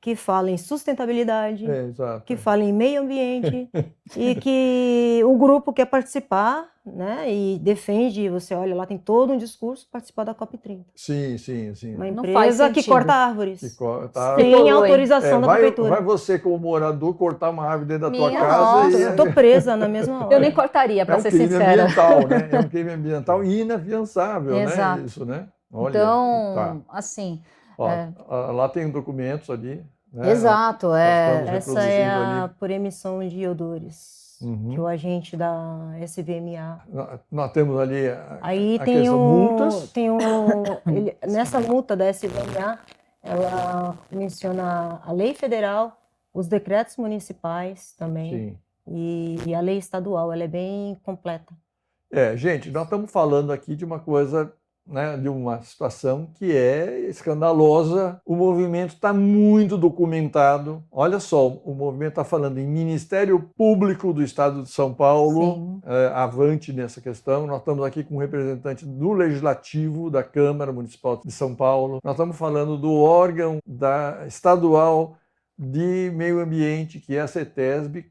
que fala em sustentabilidade, Exato. que fala em meio ambiente e que o grupo quer participar, né? E defende, você olha lá, tem todo um discurso participar da COP30. Sim, sim, sim. Uma Não faz empresa que sentido. corta árvores Que tá- Que sem polui. autorização da vai prefeitura. você, como morador, cortar uma árvore dentro da tua Minha casa nossa. e Eu tô presa na mesma hora. Eu nem cortaria, é para um ser crime sincera. ambiental, né? É um crime ambiental inafiançável, né? Exato. Isso, né? Olha, Então, tá. assim, Ó, lá tem documentos ali, né? exato, Nós estamos Essa é reproduzindo a ali. por emissão de odores, Uhum. que o agente da SVMA. Nós temos ali Aí a tem questão multas. nessa multa da SVMA, ela menciona a lei federal, os decretos municipais também, e a lei estadual, ela é bem completa. Gente, nós estamos falando aqui de uma coisa, né, de uma situação que é escandalosa. O movimento está muito documentado. Olha só, o movimento está falando em Ministério Público do Estado de São Paulo, avante nessa questão. Nós estamos aqui com um representante do Legislativo, da Câmara Municipal de São Paulo. Nós estamos falando do órgão estadual de meio ambiente, que é a CETESB,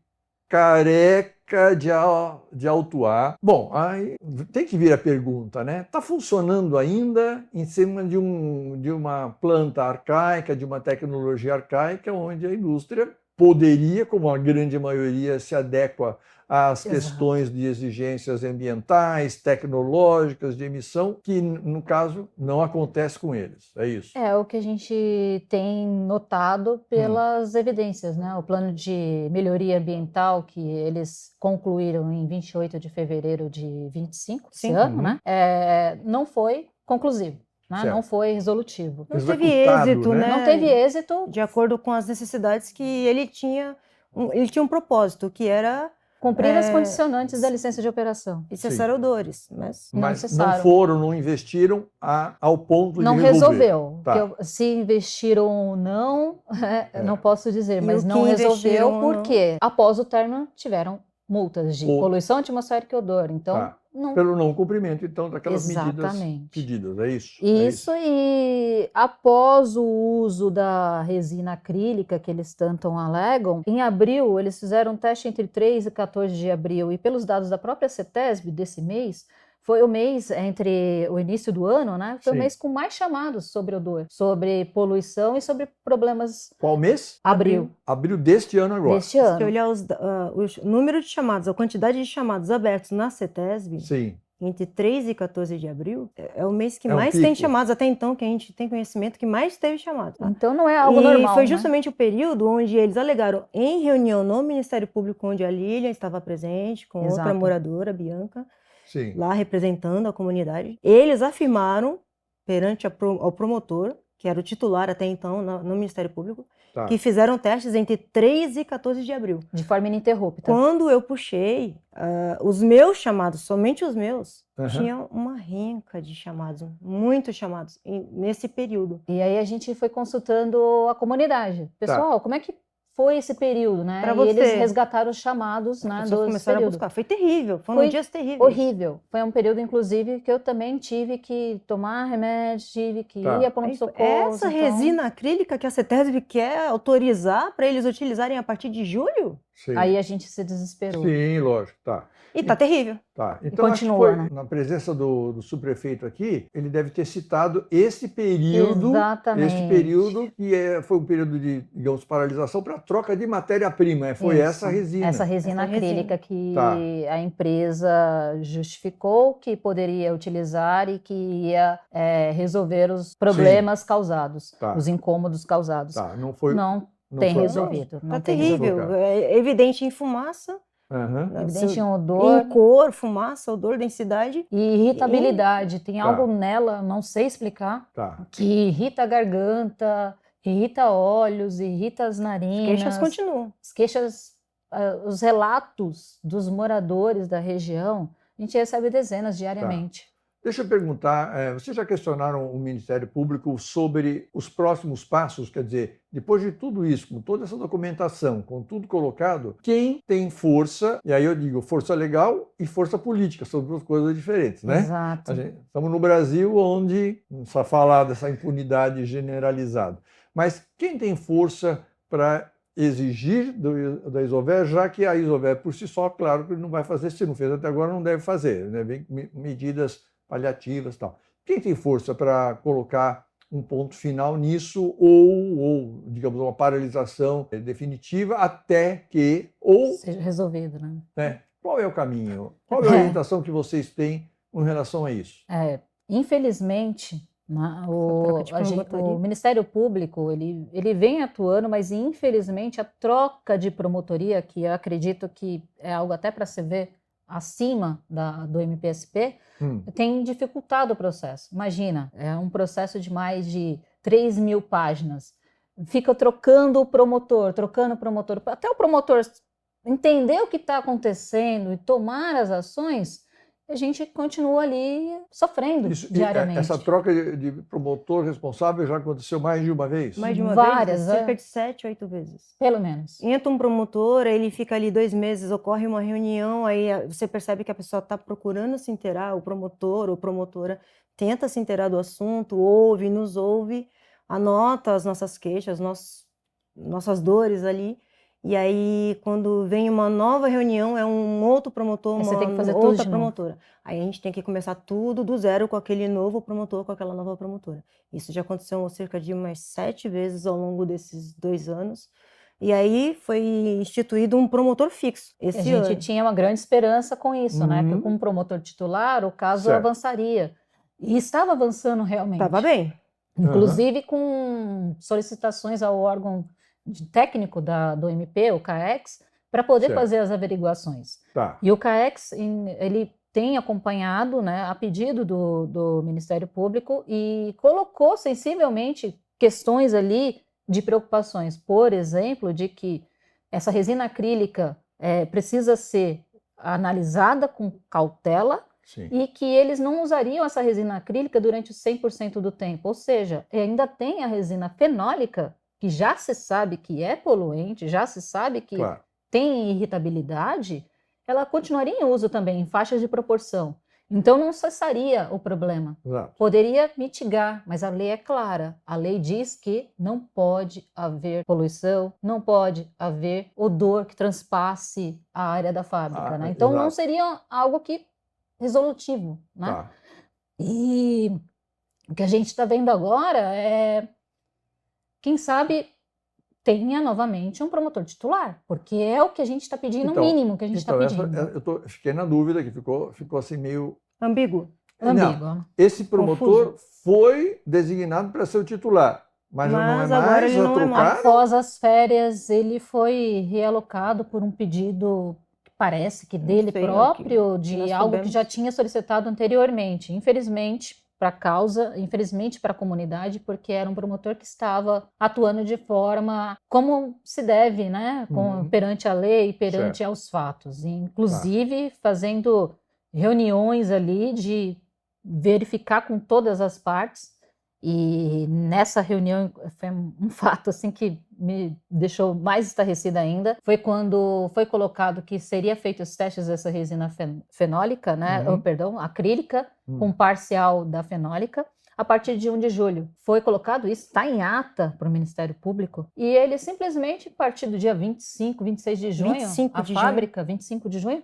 careca de autuar. Bom, aí tem que vir a pergunta, né? Está funcionando ainda em cima de uma planta arcaica, de uma tecnologia arcaica, onde a indústria poderia, como a grande maioria, se adequa às questões de exigências ambientais, tecnológicas, de emissão, que, no caso, não acontece com eles. É isso. É o que a gente tem notado pelas evidências, né? O plano de melhoria ambiental que eles concluíram em 28 de fevereiro de 25, esse ano, né? Não foi conclusivo. Né? Não foi resolutivo. Não teve êxito, né? Não teve êxito. De acordo com as necessidades que ele tinha um propósito, que era cumprir as condicionantes da licença de operação. E cessar odores, mas não investiram ao ponto não de resolver. Resolveu. Tá. Se investiram ou não, não posso dizer, mas não resolveu porque após o término tiveram multas de poluição atmosférica e odor. Então, pelo não cumprimento, então, daquelas medidas pedidas, é isso? Isso, e após o uso da resina acrílica que eles tanto alegam, em abril, eles fizeram um teste entre 3 e 14 de abril, e pelos dados da própria CETESB desse mês, foi o mês, entre o início do ano, né? Foi o mês com mais chamados sobre odor, sobre poluição e sobre problemas... Qual mês? Abril. Abril deste ano agora. Deste ano. Se olhar o número de chamados, a quantidade de chamados abertos na CETESB, entre 3 e 14 de abril, é o mês que mais tem chamados, até então, que a gente tem conhecimento, que mais teve chamados. Então não é algo normal, E foi justamente o período onde eles alegaram, em reunião no Ministério Público, onde a Lilian estava presente, com outra moradora, Bianca, lá representando a comunidade. Eles afirmaram perante ao promotor, que era o titular até então no Ministério Público, que fizeram testes entre 3 e 14 de abril. De forma ininterrupta. Quando eu puxei os meus chamados, somente os meus, tinha uma renca de chamados, muitos chamados nesse período. E aí a gente foi consultando a comunidade. Pessoal, como é que foi esse período, né? E eles resgataram os chamados, né, dos começaram a buscar. Foi terrível, foram dias terríveis. Horrível. Foi um período, inclusive, que eu também tive que tomar remédio, tive que ir a pronto-socorro. Essa resina acrílica que a CETESB quer autorizar para eles utilizarem a partir de julho? Aí a gente se desesperou. Sim, lógico, E tá terrível. Então, continua, né? Na presença do subprefeito aqui, ele deve ter citado esse período. Exatamente. Este período que foi um período de, digamos, paralisação para troca de matéria-prima. Foi essa resina. Essa resina acrílica que a empresa justificou que poderia utilizar e que ia resolver os problemas causados, os incômodos causados. Não foi... Não tem resolvido. Tá terrível. É evidente em fumaça. Evidente em odor. Em cor, fumaça, odor, densidade. E irritabilidade. Tem algo nela, não sei explicar, que irrita a garganta, irrita olhos, irrita as narinas. As queixas continuam. As queixas, os relatos dos moradores da região, a gente recebe dezenas diariamente. Deixa eu perguntar, vocês já questionaram o Ministério Público sobre os próximos passos? Quer dizer, depois de tudo isso, com toda essa documentação, com tudo colocado, quem tem força, e aí eu digo força legal e força política, são duas coisas diferentes, né? Exato. Estamos no Brasil, onde não precisa falar dessa impunidade generalizada. Mas quem tem força para exigir da Isover, já que a Isover por si só, claro que não vai fazer, se não fez até agora, não deve fazer, né? Vem medidas paliativas e tal. Quem tem força para colocar um ponto final nisso ou, digamos, uma paralisação definitiva até que... seja resolvido, né? Qual é o caminho? Qual é a orientação que vocês têm com relação a isso? Infelizmente, o Ministério Público ele vem atuando, mas infelizmente a troca de promotoria, que eu acredito que é algo até para se ver acima do MPSP, tem dificultado o processo. Imagina, é um processo de mais de 3.000 páginas. Fica trocando o promotor, até o promotor entender o que está acontecendo e tomar as ações, a gente continua ali sofrendo diariamente. Essa troca de promotor responsável já aconteceu mais de uma vez? Mais de uma Várias, vez? Cerca de 7, 8 vezes. Pelo menos. Entra um promotor, ele fica ali 2 meses, ocorre uma reunião, aí você percebe que a pessoa está procurando se inteirar, o promotor ou promotora tenta se inteirar do assunto, nos ouve, anota as nossas queixas, nossas dores ali. E aí, quando vem uma nova reunião, é um outro promotor, você tem que fazer outra tudo promotora. Aí a gente tem que começar tudo do zero com aquele novo promotor, com aquela nova promotora. Isso já aconteceu cerca de umas 7 vezes ao longo desses 2 anos. E aí foi instituído um promotor fixo esse ano. A gente tinha uma grande esperança com isso, né? Porque com um promotor titular, o caso avançaria. E estava avançando realmente. Estava bem. Inclusive com solicitações ao órgão técnico do MP, o CAEX, para poder fazer as averiguações. E o CAEX, ele tem acompanhado, né, a pedido do Ministério Público e colocou sensivelmente questões ali de preocupações, por exemplo, de que essa resina acrílica precisa ser analisada com cautela. Sim. E que eles não usariam essa resina acrílica durante os 100% do tempo. Ou seja, ainda tem a resina fenólica, que já se sabe que é poluente, já se sabe que tem irritabilidade, ela continuaria em uso também, em faixas de proporção. Então não cessaria o problema. Exato. Poderia mitigar, mas a lei é clara. A lei diz que não pode haver poluição, não pode haver odor que transpasse a área da fábrica. Né? Então não seria algo resolutivo. Né? E o que a gente está vendo agora é... Quem sabe tenha novamente um promotor titular, porque é o que a gente está pedindo, o mínimo que a gente está pedindo. Eu fiquei na dúvida, que ficou assim meio... Ambíguo. Não, esse promotor foi designado para ser o titular, mas não é mais a trocar? Após as férias, ele foi realocado por um pedido, que parece que dele próprio, de algo que já tinha solicitado anteriormente. Infelizmente para a comunidade, porque era um promotor que estava atuando de forma como se deve, né, perante a lei, perante aos fatos, inclusive fazendo reuniões ali de verificar com todas as partes. E nessa reunião foi um fato assim que me deixou mais estarrecida ainda, foi quando foi colocado que seria feito os testes dessa resina fenólica, né, acrílica, com parcial da fenólica, a partir de 1 de julho. Foi colocado isso, está em ata para o Ministério Público, e ele simplesmente, a partir do dia 25, 26 de junho, 25 de junho,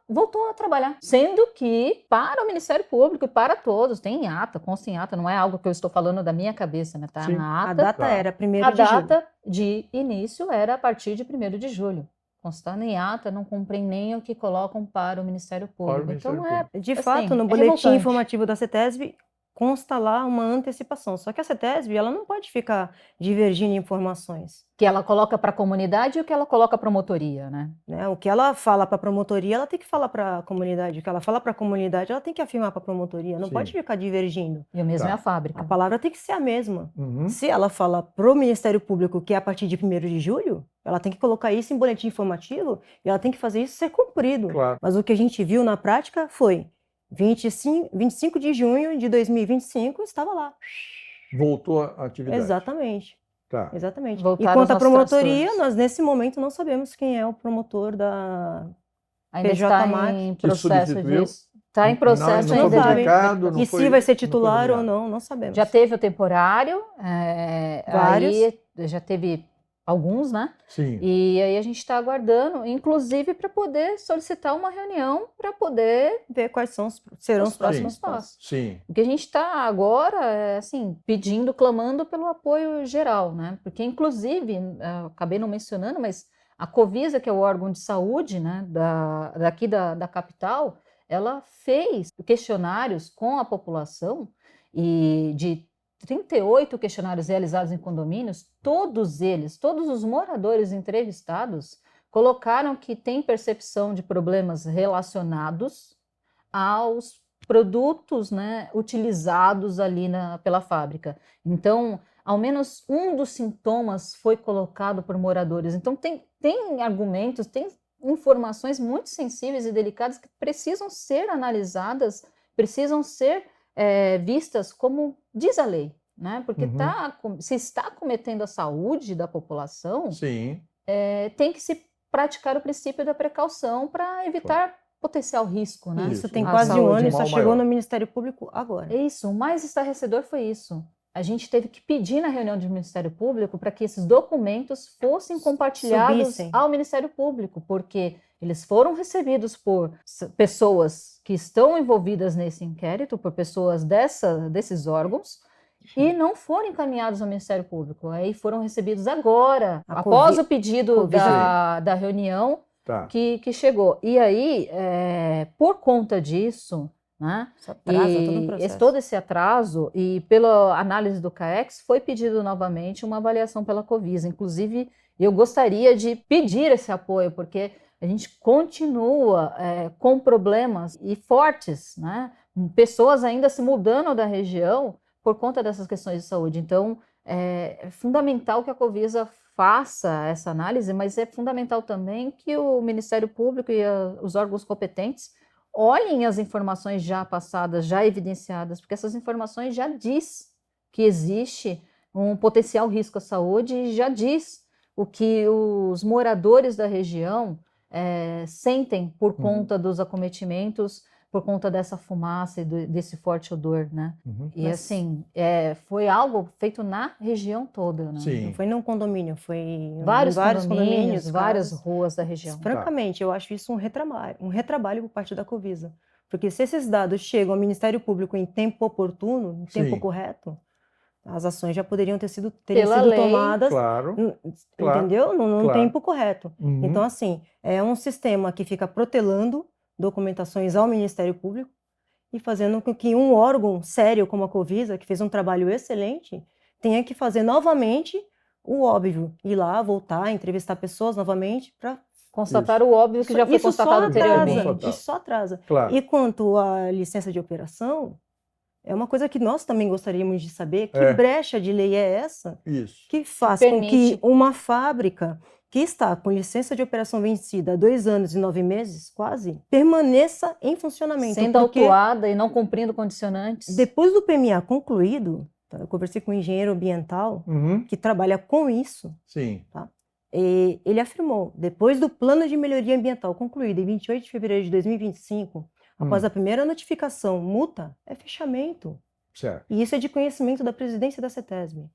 voltou a trabalhar. Sendo que, para o Ministério Público e para todos, tem em ata, consta em ata, não é algo que eu estou falando da minha cabeça, né? Tá na ata. A data era 1º de julho. A data de início era a partir de 1º de julho. Constando em ata, não cumprem nem o que colocam para o Ministério Público. Então, de fato, no boletim informativo da CETESB, consta lá uma antecipação. Só que a CETESB, ela não pode ficar divergindo informações. Que ela coloca para a comunidade e o que ela coloca para a promotoria, né? O que ela fala para a promotoria, ela tem que falar para a comunidade. O que ela fala para a comunidade, ela tem que afirmar para a promotoria. Não pode ficar divergindo. E o mesmo é a fábrica. A palavra tem que ser a mesma. Se ela fala para o Ministério Público que é a partir de 1º de julho, ela tem que colocar isso em boletim informativo e ela tem que fazer isso ser cumprido. Claro. Mas o que a gente viu na prática foi 25 de junho de 2025, estava lá. Voltou à atividade. Exatamente. Exatamente. Voltaram. E quanto à promotoria, nós nesse momento não sabemos quem é o promotor da ainda PJ está em processo de Está em processo não ainda foi publicado, e se vai ser titular ou não, não sabemos. Já teve o temporário, vários. aí já teve alguns, né? Sim. E aí a gente está aguardando, inclusive para poder solicitar uma reunião para poder ver quais serão os próximos passos. Sim. O que a gente está agora é assim, pedindo, clamando pelo apoio geral, né? Porque inclusive, acabei não mencionando, mas a Covisa, que é o órgão de saúde, né, daqui da capital, ela fez questionários com a população e de 38 questionários realizados em condomínios, todos os moradores entrevistados colocaram que tem percepção de problemas relacionados aos produtos, né, utilizados ali pela fábrica. Então, ao menos um dos sintomas foi colocado por moradores. Então, tem argumentos, tem informações muito sensíveis e delicadas que precisam ser analisadas, precisam ser vistas como diz a lei, né? Porque se está cometendo a saúde da população, tem que se praticar o princípio da precaução para evitar potencial risco, né? Isso tem quase um ano e só chegou no Ministério Público agora. Isso, o mais estarrecedor foi isso. A gente teve que pedir na reunião do Ministério Público para que esses documentos fossem compartilhados ao Ministério Público, porque eles foram recebidos por pessoas que estão envolvidas nesse inquérito, por pessoas desses órgãos, e não foram encaminhados ao Ministério Público. Aí foram recebidos agora, após o pedido da reunião que chegou. E aí, por conta disso, né, todo esse atraso, e pela análise do CAEX, foi pedido novamente uma avaliação pela Covisa. Inclusive, eu gostaria de pedir esse apoio, porque a gente continua com problemas e fortes, né? Pessoas ainda se mudando da região por conta dessas questões de saúde. Então, é fundamental que a Covisa faça essa análise, mas é fundamental também que o Ministério Público e os órgãos competentes olhem as informações já passadas, já evidenciadas, porque essas informações já diz que existe um potencial risco à saúde e já diz o que os moradores da região sentem por conta dos acometimentos, por conta dessa fumaça e desse forte odor, né? E assim, foi algo feito na região toda, né? Não foi num condomínio, foi em vários condomínios, várias ruas da região. Francamente, eu acho isso um retrabalho por parte da Covisa. Porque se esses dados chegam ao Ministério Público em tempo oportuno, em tempo correto, as ações já teriam sido tomadas, entendeu? Num tempo correto. Então, assim, é um sistema que fica protelando documentações ao Ministério Público e fazendo com que um órgão sério como a Covisa, que fez um trabalho excelente, tenha que fazer novamente o óbvio, ir lá, voltar, entrevistar pessoas novamente para constatar o óbvio que já foi constatado anteriormente. Isso só atrasa. E quanto à licença de operação, é uma coisa que nós também gostaríamos de saber, que brecha de lei é essa que faz com que uma fábrica que está com licença de operação vencida há 2 anos e 9 meses, quase, permaneça em funcionamento. Sendo autuada e não cumprindo condicionantes. Depois do PMA concluído, eu conversei com um engenheiro ambiental que trabalha com isso. E ele afirmou, depois do plano de melhoria ambiental concluído em 28 de fevereiro de 2025, após a primeira notificação, multa, é fechamento. E isso é de conhecimento da presidência da CETESB.